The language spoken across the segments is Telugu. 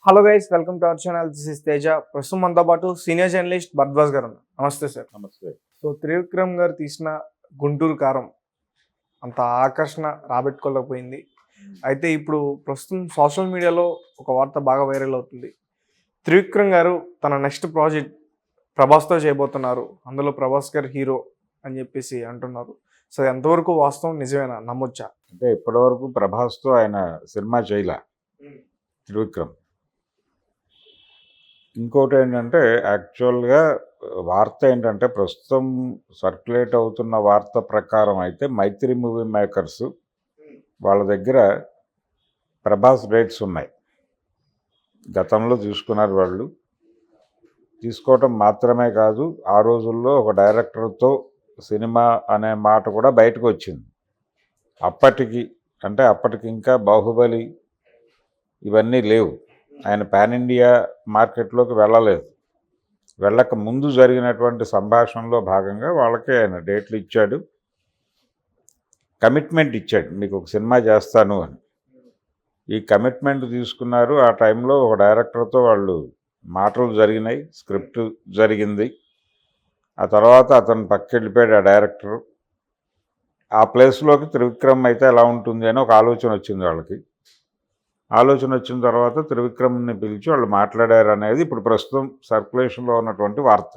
Hello guys, welcome to our channel. This is Teja. ప్రస్తుతం మనతో పాటు సీనియర్ జర్నలిస్ట్ భరద్వాజ్ గారు ఉన్నారు. నమస్తే సార్. నమస్తే. సో త్రివిక్రమ్ గారు తీసిన గుంటూరు కారం అంత ఆకర్షణ రాబెట్టుకోలేకపోయింది. అయితే ఇప్పుడు ప్రస్తుతం సోషల్ మీడియాలో ఒక వార్త బాగా వైరల్ అవుతుంది. త్రివిక్రమ్ గారు తన నెక్స్ట్ ప్రాజెక్ట్ ప్రభాస్తో చేయబోతున్నారు, అందులో ప్రభాస్ గారు హీరో అని చెప్పేసి అంటున్నారు. సో ఎంతవరకు వాస్తవం, నిజమేనా, నమ్మొచ్చా? అంటే ఇప్పటివరకు ప్రభాస్తో ఆయన సినిమా చేయలే త్రివిక్రమ్. ఇంకోటి ఏంటంటే యాక్చువల్గా వార్త ఏంటంటే ప్రస్తుతం సర్క్యులేట్ అవుతున్న వార్త ప్రకారం అయితే మైత్రి మూవీ మేకర్స్ వాళ్ళ దగ్గర ప్రభాస్ డేట్స్ ఉన్నాయి. గతంలో తీసుకున్నారు వాళ్ళు. తీసుకోవటం మాత్రమే కాదు, ఆ రోజుల్లో ఒక డైరెక్టర్తో సినిమా అనే మాట కూడా బయటకు వచ్చింది. అప్పటికి ఇంకా బాహుబలి ఇవన్నీ లేవు. ఆయన పాన్ ఇండియా మార్కెట్లోకి వెళ్ళలేదు. వెళ్ళక ముందు జరిగినటువంటి సంభాషణలో భాగంగా వాళ్ళకే ఆయన డేట్లు ఇచ్చాడు, కమిట్మెంట్ ఇచ్చాడు, మీకు ఒక సినిమా చేస్తాను అని. ఈ కమిట్మెంట్ తీసుకున్నారు. ఆ టైంలో ఒక డైరెక్టర్తో వాళ్ళు మాటలు జరిగినాయి, స్క్రిప్ట్ జరిగింది. ఆ తర్వాత అతను పక్కకెళ్ళిపోయాడు ఆ డైరెక్టరు. ఆ ప్లేస్లోకి త్రివిక్రమ్ అయితే ఎలా ఉంటుంది అని ఒక ఆలోచన వచ్చింది వాళ్ళకి. ఆలోచన వచ్చిన తర్వాత త్రివిక్రమ్ని పిలిచి వాళ్ళు మాట్లాడారు అనేది ఇప్పుడు ప్రస్తుతం సర్క్యులేషన్లో ఉన్నటువంటి వార్త.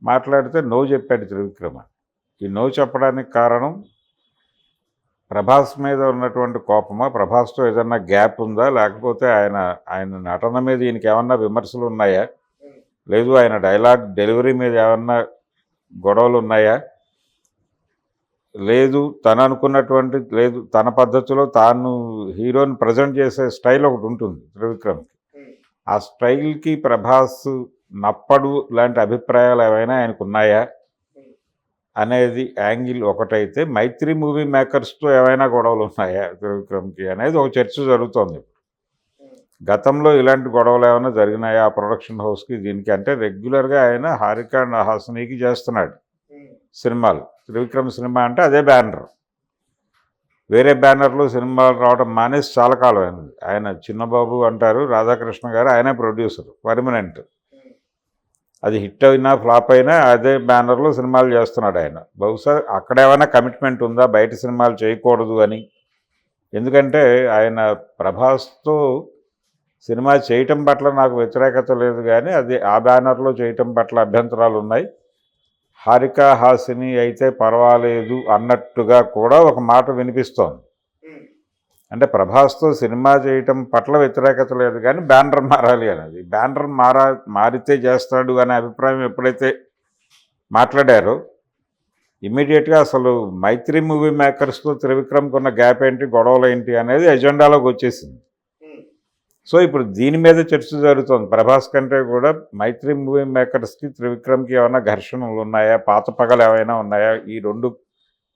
మాట్లాడితే నో చెప్పాడు త్రివిక్రమ్. ఈ నో చెప్పడానికి కారణం ప్రభాస్ మీద ఉన్నటువంటి కోపమా, ప్రభాస్తో ఏదన్నా గ్యాప్ ఉందా, లేకపోతే ఆయన నటన మీద ఈయనకి ఏమన్నా విమర్శలు ఉన్నాయా, లేదు ఆయన డైలాగ్ డెలివరీ మీద ఏమన్నా గొడవలు ఉన్నాయా, లేదు తన పద్ధతిలో తాను హీరోని ప్రజెంట్ చేసే స్టైల్ ఒకటి ఉంటుంది త్రివిక్రమ్కి. ఆ స్టైల్కి ప్రభాస్ నప్పడు లాంటి అభిప్రాయాలు ఏమైనా ఆయనకు ఉన్నాయా అనేది యాంగిల్ ఒకటైతే, మైత్రి మూవీ మేకర్స్తో ఏమైనా గొడవలు ఉన్నాయా త్రివిక్రమ్కి అనేది ఒక చర్చ జరుగుతోంది. గతంలో ఇలాంటి గొడవలు ఏమైనా జరిగినాయా ఆ ప్రొడక్షన్ హౌస్కి దీనికి? అంటే రెగ్యులర్గా ఆయన హారిక అండ్ హాసినికి చేస్తున్నాడు సినిమాలు. త్రివిక్రమ్ సినిమా అంటే అదే బ్యానర్. వేరే బ్యానర్లో సినిమాలు రావడం మానేసి చాలా కాలం అయింది. ఆయన చిన్నబాబు అంటారు, రాధాకృష్ణ గారు ఆయనే ప్రొడ్యూసర్ పర్మనెంట్. అది హిట్ అయినా ఫ్లాప్ అయినా అదే బ్యానర్లో సినిమాలు చేస్తున్నాడు ఆయన. బహుశా అక్కడ ఏమైనా కమిట్మెంట్ ఉందా బయట సినిమాలు చేయకూడదు అని? ఎందుకంటే ఆయన ప్రభాస్తో సినిమా చేయటం పట్ల నాకు వ్యతిరేకత లేదు, కానీ అది ఆ బ్యానర్లో చేయటం పట్ల అభ్యంతరాలు ఉన్నాయి. హారిక హాసిని అయితే పర్వాలేదు అన్నట్టుగా కూడా ఒక మాట వినిపిస్తోంది. అంటే ప్రభాస్తో సినిమా చేయటం పట్ల వ్యతిరేకత లేదు, కానీ బ్యానర్ మారాలి అనేది. బ్యానర్ మారితే చేస్తాడు అనే అభిప్రాయం ఎప్పుడైతే మాట్లాడారో ఇమ్మీడియట్గా అసలు మైత్రి మూవీ మేకర్స్తో త్రివిక్రమ్కి ఉన్న గ్యాప్ ఏంటి, గొడవలు ఏంటి అనేది ఎజెండాలోకి వచ్చేసింది. సో ఇప్పుడు దీని మీద చర్చ జరుగుతుంది. ప్రభాస్ కంటే కూడా మైత్రి మూవీ మేకర్స్కి త్రివిక్రమ్కి ఏమైనా ఘర్షణలు ఉన్నాయా, పాత పగలు ఏమైనా ఉన్నాయా ఈ రెండు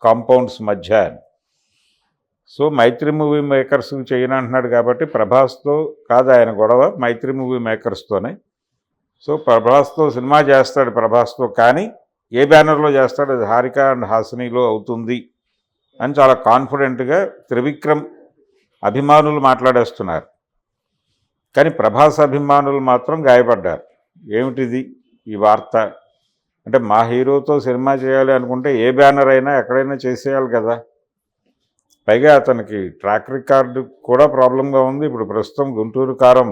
కాంపౌండ్స్ మధ్య అని. సో మైత్రి మూవీ మేకర్స్కి చేయనంటున్నాడు కాబట్టి ప్రభాస్తో కాదు ఆయన గొడవ, మైత్రి మూవీ మేకర్స్తోనే. సో ప్రభాస్తో సినిమా చేస్తాడు ప్రభాస్తో, కానీ ఏ బ్యానర్లో చేస్తాడు, అది హారిక అండ్ హాసినిలో అవుతుంది అని చాలా కాన్ఫిడెంట్గా త్రివిక్రమ్ అభిమానులు మాట్లాడేస్తున్నారు. కానీ ప్రభాస్ అభిమానులు మాత్రం గాయపడ్డారు. ఏమిటిది ఈ వార్త అంటే, మా హీరోతో సినిమా చేయాలి అనుకుంటే ఏ బ్యానర్ అయినా ఎక్కడైనా చేసేయాలి కదా. పైగా అతనికి ట్రాక్ రికార్డు కూడా ప్రాబ్లంగా ఉంది. ఇప్పుడు ప్రస్తుతం గుంటూరు కారం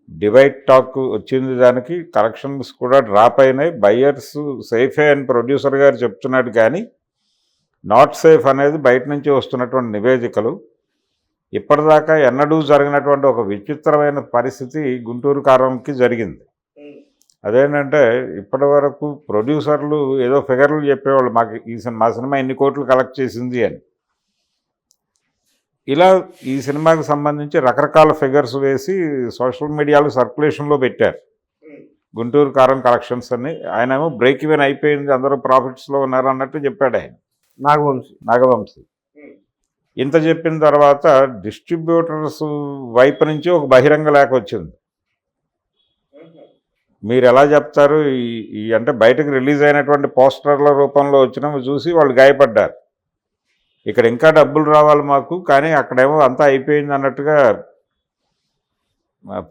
డివైడ్ టాక్ వచ్చింది, దానికి కలెక్షన్స్ కూడా డ్రాప్ అయినాయి. బయ్యర్స్ సేఫే అని ప్రొడ్యూసర్ గారు చెప్తున్నాడు, కానీ నాట్ సేఫ్ అనేది బయట నుంచి వస్తున్నటువంటి నివేదికలు. ఇప్పటిదాకా ఎన్నడూ జరిగినటువంటి ఒక విచిత్రమైన పరిస్థితి గుంటూరు కారంకి జరిగింది. అదేంటంటే ఇప్పటి వరకు ప్రొడ్యూసర్లు ఏదో ఫిగర్లు చెప్పేవాళ్ళు, మా సినిమా ఎన్ని కోట్లు కలెక్ట్ చేసింది అని. ఇలా ఈ సినిమాకి సంబంధించి రకరకాల ఫిగర్స్ వేసి సోషల్ మీడియాలో సర్క్యులేషన్లో పెట్టారు గుంటూరు కారం కలెక్షన్స్ అని. ఆయనేమో బ్రేక్ ఈవెన్ అయిపోయింది, అందరూ ప్రాఫిట్స్లో ఉన్నారు అన్నట్టు చెప్పాడు ఆయన, నాగవంశీ. ఇంత చెప్పిన తర్వాత డిస్ట్రిబ్యూటర్స్ వైపు నుంచి ఒక బహిరంగ లేఖ వచ్చింది. మీరు ఎలా చెప్తారు ఈ అంటే బయటకు రిలీజ్ అయినటువంటి పోస్టర్ల రూపంలో వచ్చినవి చూసి వాళ్ళు గాయపడ్డారు. ఇక్కడ ఇంకా డబ్బులు రావాలి మాకు, కానీ అక్కడేమో అంతా అయిపోయింది అన్నట్టుగా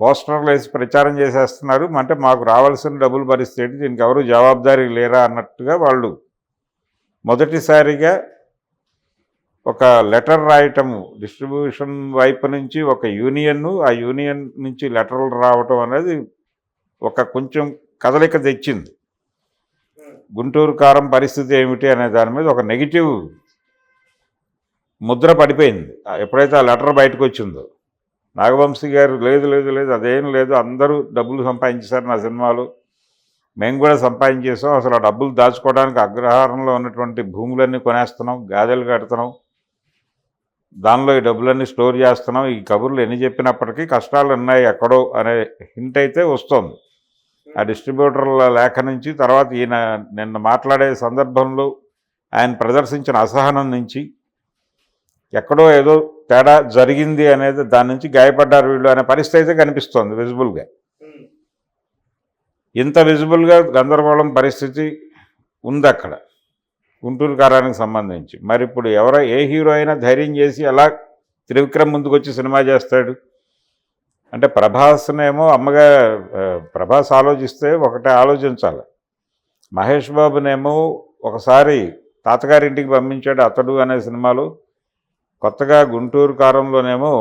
పోస్టర్లు వేసి ప్రచారం చేసేస్తున్నారు, అంటే మాకు రావాల్సిన డబ్బులు పరిస్థితి దీనికి ఎవరు జవాబుదారీ లేరా అన్నట్టుగా వాళ్ళు మొదటిసారిగా ఒక లెటర్ రాయటము, డిస్ట్రిబ్యూషన్ వైపు నుంచి ఒక యూనియన్, ఆ యూనియన్ నుంచి లెటర్లు రావటం అనేది ఒక కొంచెం కదలిక తెచ్చింది. గుంటూరు కారం పరిస్థితి ఏమిటి అనే దాని మీద ఒక నెగిటివ్ ముద్ర పడిపోయింది ఎప్పుడైతే ఆ లెటర్ బయటకు వచ్చిందో. నాగవంశీ గారు లేదు లేదు లేదు అదేం లేదు, అందరూ డబ్బులు సంపాదించేశారు నా సినిమాలు, మేము కూడా సంపాదించేసాం, అసలు ఆ డబ్బులు దాచుకోవడానికి అగ్రహారంలో ఉన్నటువంటి భూములన్నీ కొనేస్తున్నాం, గాదెలు కడుతున్నాం, దానిలో ఈ డబ్బులన్నీ స్టోర్ చేస్తున్నాం, ఈ కబుర్లు ఎన్ని చెప్పినప్పటికీ కష్టాలు ఉన్నాయి ఎక్కడో అనే హింట్ అయితే వస్తుంది ఆ డిస్ట్రిబ్యూటర్ల లేఖ నుంచి. తర్వాత ఈయన నిన్న మాట్లాడే సందర్భంలో ఆయన ప్రదర్శించిన అసహనం నుంచి ఎక్కడో ఏదో తేడా జరిగింది అనేది, దాని నుంచి గాయపడ్డారు వీళ్ళు అనే పరిస్థితి అయితే కనిపిస్తోంది విజిబుల్గా. ఇంత విజిబుల్గా గందరగోళం పరిస్థితి ఉంది అక్కడ గుంటూరు కారానికి సంబంధించి. మరి ఇప్పుడు ఏ హీరో అయినా ధైర్యం చేసి ఎలా త్రివిక్రమ్ ముందుకు వచ్చి సినిమా చేస్తాడు అంటే, ప్రభాస్నేమో ప్రభాస్ ఆలోచిస్తే ఒకటే ఆలోచించాలి. మహేష్ బాబునేమో ఒకసారి తాతగారింటికి పంపించాడు అతడు అనే సినిమాలో, కొత్తగా గుంటూరు కారంలోనేమో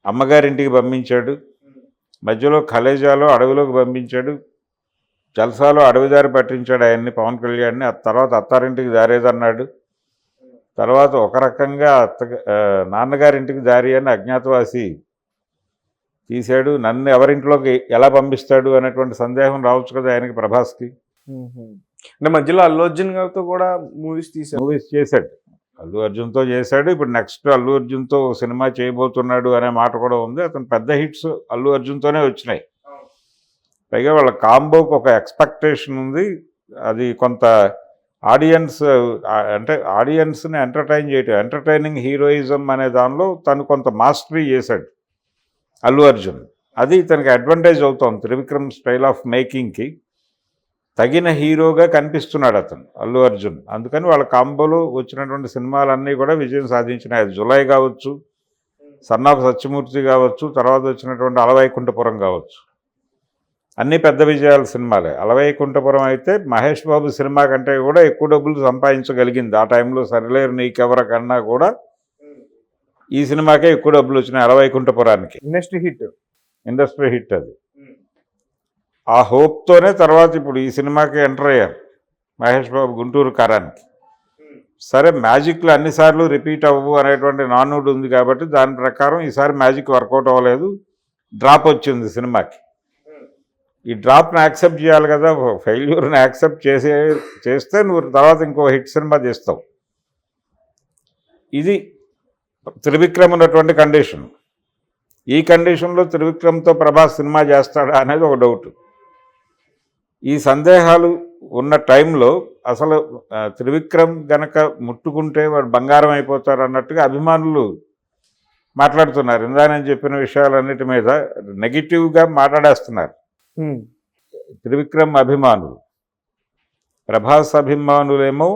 అమ్మగారింటికి పంపించాడు, మధ్యలో కలేజాలో అడవిలోకి పంపించాడు, జల్సాలో అడవిదారి పట్టించాడు ఆయన్ని, పవన్ కళ్యాణ్ని. ఆ తర్వాత అత్తారింటికి దారేదన్నాడు, తర్వాత ఒక రకంగా నాన్నగారింటికి దారి అని అజ్ఞాతవాసి తీశాడు. నన్ను ఎవరింట్లోకి ఎలా పంపిస్తాడు అనేటువంటి సందేహం రావచ్చు కదా ఆయనకి, ప్రభాస్కి. అంటే మధ్యలో అల్లు అర్జున్ గారితో కూడా మూవీస్ చేశాడు, అల్లు అర్జున్తో చేశాడు. ఇప్పుడు నెక్స్ట్ అల్లు అర్జున్తో సినిమా చేయబోతున్నాడు అనే మాట కూడా ఉంది. అతను పెద్ద హిట్స్ అల్లు అర్జున్తోనే వచ్చినాయి. పైగా వాళ్ళ కాంబోకి ఒక ఎక్స్పెక్టేషన్ ఉంది. అది కొంత ఆడియన్స్ని ఎంటర్టైన్ చేయటం, ఎంటర్టైనింగ్ హీరోయిజం అనే దానిలో తను కొంత మాస్టరీ చేశాడు అల్లు అర్జున్. అది తనకి అడ్వాంటేజ్ అవుతోంది. త్రివిక్రమ్ స్టైల్ ఆఫ్ మేకింగ్కి తగిన హీరోగా కనిపిస్తున్నాడు అతను అల్లు అర్జున్. అందుకని వాళ్ళ కాంబోలో వచ్చినటువంటి సినిమాలన్నీ కూడా విజయం సాధించినాయి. జులై కావచ్చు, సన్ ఆఫ్ సత్యమూర్తి కావచ్చు, తర్వాత వచ్చినటువంటి అలవైకుంఠపురం కావచ్చు, అన్నీ పెద్ద విజయాల సినిమాలే. అలవైకుంఠపురం అయితే మహేష్ బాబు సినిమా కంటే కూడా ఎక్కువ డబ్బులు సంపాదించగలిగింది ఆ టైంలో. సరిలేరు నీకెవరకన్నా కూడా ఈ సినిమాకే ఎక్కువ డబ్బులు వచ్చినాయి, అలవైకుంఠపురానికి. ఇండస్ట్రీ హిట్ అది. ఆ హోప్తోనే తర్వాత ఇప్పుడు ఈ సినిమాకి ఎంటర్ అయ్యారు మహేష్ బాబు గుంటూరు కారానికి. సరే, మ్యాజిక్లు అన్నిసార్లు రిపీట్ అవ్వవు అనేటువంటి నానుడు ఉంది కాబట్టి దాని ప్రకారం ఈసారి మ్యాజిక్ వర్కౌట్ అవ్వలేదు, డ్రాప్ వచ్చింది సినిమాకి. ఈ డ్రాప్ని యాక్సెప్ట్ చేయాలి కదా, ఫెయిల్యూర్ని యాక్సెప్ట్ చేస్తే నువ్వు తర్వాత ఇంకో హిట్ సినిమా తీస్తావు. ఇది త్రివిక్రమ్ ఉన్నటువంటి కండిషన్. ఈ కండిషన్లో త్రివిక్రమ్తో ప్రభాస్ సినిమా చేస్తాడా అనేది ఒక డౌట్. ఈ సందేహాలు ఉన్న టైంలో అసలు త్రివిక్రమ్ గనక ముట్టుకుంటే వాడు బంగారం అయిపోతారు అన్నట్టుగా అభిమానులు మాట్లాడుతున్నారు. ఇందా నేను చెప్పిన విషయాలన్నిటి మీద నెగిటివ్గా మాట్లాడేస్తున్నారు త్రివిక్రమ్ అభిమానులు. ప్రభాస్ అభిమానులేమో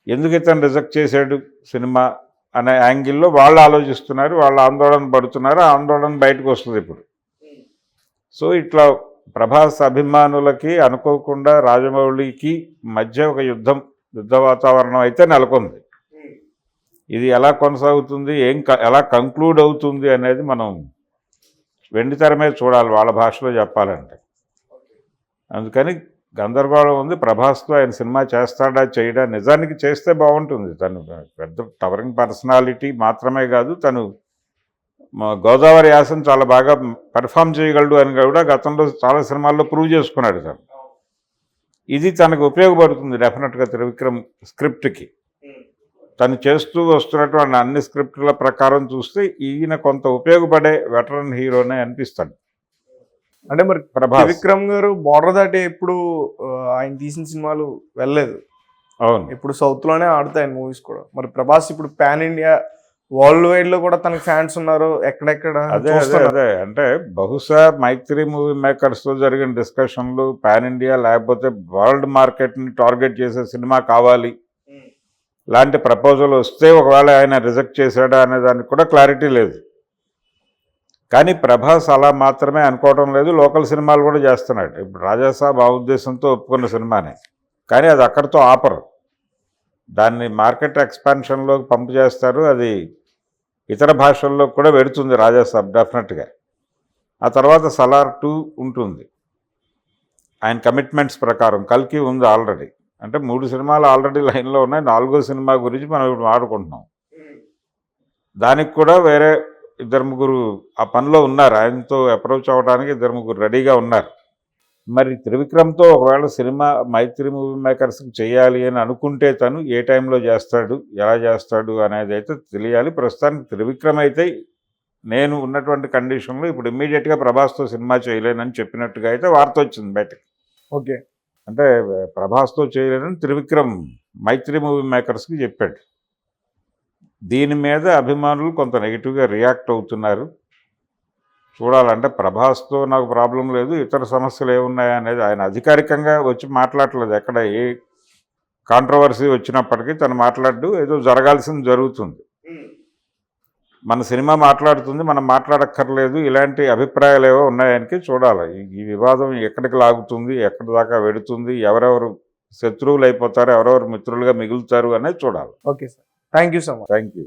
ఎందుకు ఇతను రిజెక్ట్ చేశాడు సినిమా అనే యాంగిల్లో వాళ్ళు ఆలోచిస్తున్నారు, వాళ్ళు ఆందోళన పడుతున్నారు. ఆ ఆందోళన బయటకు వస్తుంది ఇప్పుడు. సో ఇట్లా ప్రభాస్ అభిమానులకి అనుకోకుండా రాజమౌళికి మధ్య ఒక యుద్ధ వాతావరణం అయితే నెలకొంది. ఇది ఎలా కొనసాగుతుంది, ఎలా కంక్లూడ్ అవుతుంది అనేది మనం వెండితెర మీద చూడాలి, వాళ్ళ భాషలో చెప్పాలంటే. అందుకని గందరగోళం ఉంది. ప్రభాస్తో ఆయన సినిమా చేస్తాడా చేయడా, నిజానికి చేస్తే బాగుంటుంది. తను పెద్ద టవరింగ్ పర్సనాలిటీ మాత్రమే కాదు, తను గోదావరి యాసను చాలా బాగా పెర్ఫామ్ చేయగలడు అని కూడా గతంలో చాలా సినిమాల్లో ప్రూవ్ చేసుకున్నాడు తను. ఇది తనకు ఉపయోగపడుతుంది డెఫినెట్గా త్రివిక్రమ్ స్క్రిప్ట్కి. తను చేస్తూ వస్తున్నటువంటి అన్ని స్క్రిప్టుల ప్రకారం చూస్తే ఈయన కొంత ఉపయోగపడే వెటరన్ హీరోనే అనిపిస్తాడు. అంటే మరి త్రివిక్రమ్ గారు బార్డర్ దాటి ఎప్పుడు ఆయన తీసిన సినిమాలు వెళ్ళలేదు. అవును, ఇప్పుడు సౌత్లోనే ఆడుతాయి మూవీస్ కూడా. మరి ప్రభాస్ ఇప్పుడు పాన్ ఇండియా వరల్డ్ వైడ్ లో కూడా తనకి ఫ్యాన్స్ ఉన్నారు ఎక్కడెక్కడ. అదే అంటే బహుశా మైత్రి మూవీ మేకర్స్తో జరిగిన డిస్కషన్లు పాన్ ఇండియా లేకపోతే వరల్డ్ మార్కెట్ని టార్గెట్ చేసే సినిమా కావాలి లాంటి ప్రపోజల్ వస్తే ఒకవేళ ఆయన రిజెక్ట్ చేశాడా అనే దానికి కూడా క్లారిటీ లేదు. కానీ ప్రభాస్ అలా మాత్రమే అనుకోవడం లేదు, లోకల్ సినిమాలు కూడా చేస్తున్నాడు. ఇప్పుడు రాజాసాబ్ ఆ ఉద్దేశంతో ఒప్పుకున్న సినిమానే, కానీ అది అక్కడితో ఆపరు. దాన్ని మార్కెట్ ఎక్స్పాన్షన్లోకి పంపు చేస్తారు. అది ఇతర భాషల్లో కూడా వెడుతుంది రాజాసాబ్ డెఫినెట్గా. ఆ తర్వాత సలార్ 2 ఉంటుంది ఆయన కమిట్మెంట్స్ ప్రకారం. కల్కి ఉంది ఆల్రెడీ, అంటే 3 సినిమాలు ఆల్రెడీ లైన్లో ఉన్నాయి. 4వ సినిమా గురించి మనం ఇప్పుడు మాట్లాడుకుంటున్నాం. దానికి కూడా వేరే 2-3 ఆ పనిలో ఉన్నారు. ఆయనతో అప్రోచ్ అవ్వడానికి 2-3 రెడీగా ఉన్నారు. మరి త్రివిక్రమ్తో ఒకవేళ సినిమా మైత్రి మూవీ మేకర్స్కి చేయాలి అని అనుకుంటే తను ఏ టైంలో చేస్తాడు, ఎలా చేస్తాడు అనేది అయితే తెలియాలి. ప్రస్తుతానికి త్రివిక్రమ్ అయితే నేను ఉన్నటువంటి కండిషన్లో ఇప్పుడు ఇమ్మీడియట్గా ప్రభాస్తో సినిమా చేయలేనని చెప్పినట్టుగా అయితే వార్త వచ్చింది బయటకు. ఓకే. అంటే ప్రభాస్తో చేయలేనని త్రివిక్రమ్ మైత్రి మూవీ మేకర్స్కి చెప్పాడు. దీని మీద అభిమానులు కొంత నెగిటివ్గా రియాక్ట్ అవుతున్నారు. చూడాలంటే ప్రభాస్తో నాకు ప్రాబ్లం లేదు, ఇతర సమస్యలు ఏమున్నాయా అనేది ఆయన అధికారికంగా వచ్చి మాట్లాడలేదు. ఎక్కడ ఏ కాంట్రవర్సీ వచ్చినప్పటికీ తను మాట్లాడు, ఏదో జరగాల్సింది జరుగుతుంది, మన సినిమా మాట్లాడుతుంది, మనం మాట్లాడక్కర్లేదు, ఇలాంటి అభిప్రాయాలు ఏవో ఉన్నాయనికి చూడాలి. ఈ వివాదం ఎక్కడికి లాగుతుంది, ఎక్కడి దాకా వెడుతుంది, ఎవరెవరు శత్రువులు అయిపోతారు, ఎవరెవరు మిత్రులుగా మిగులుతారు అనేది చూడాలి. Okay sir, thank you so much. Thank you.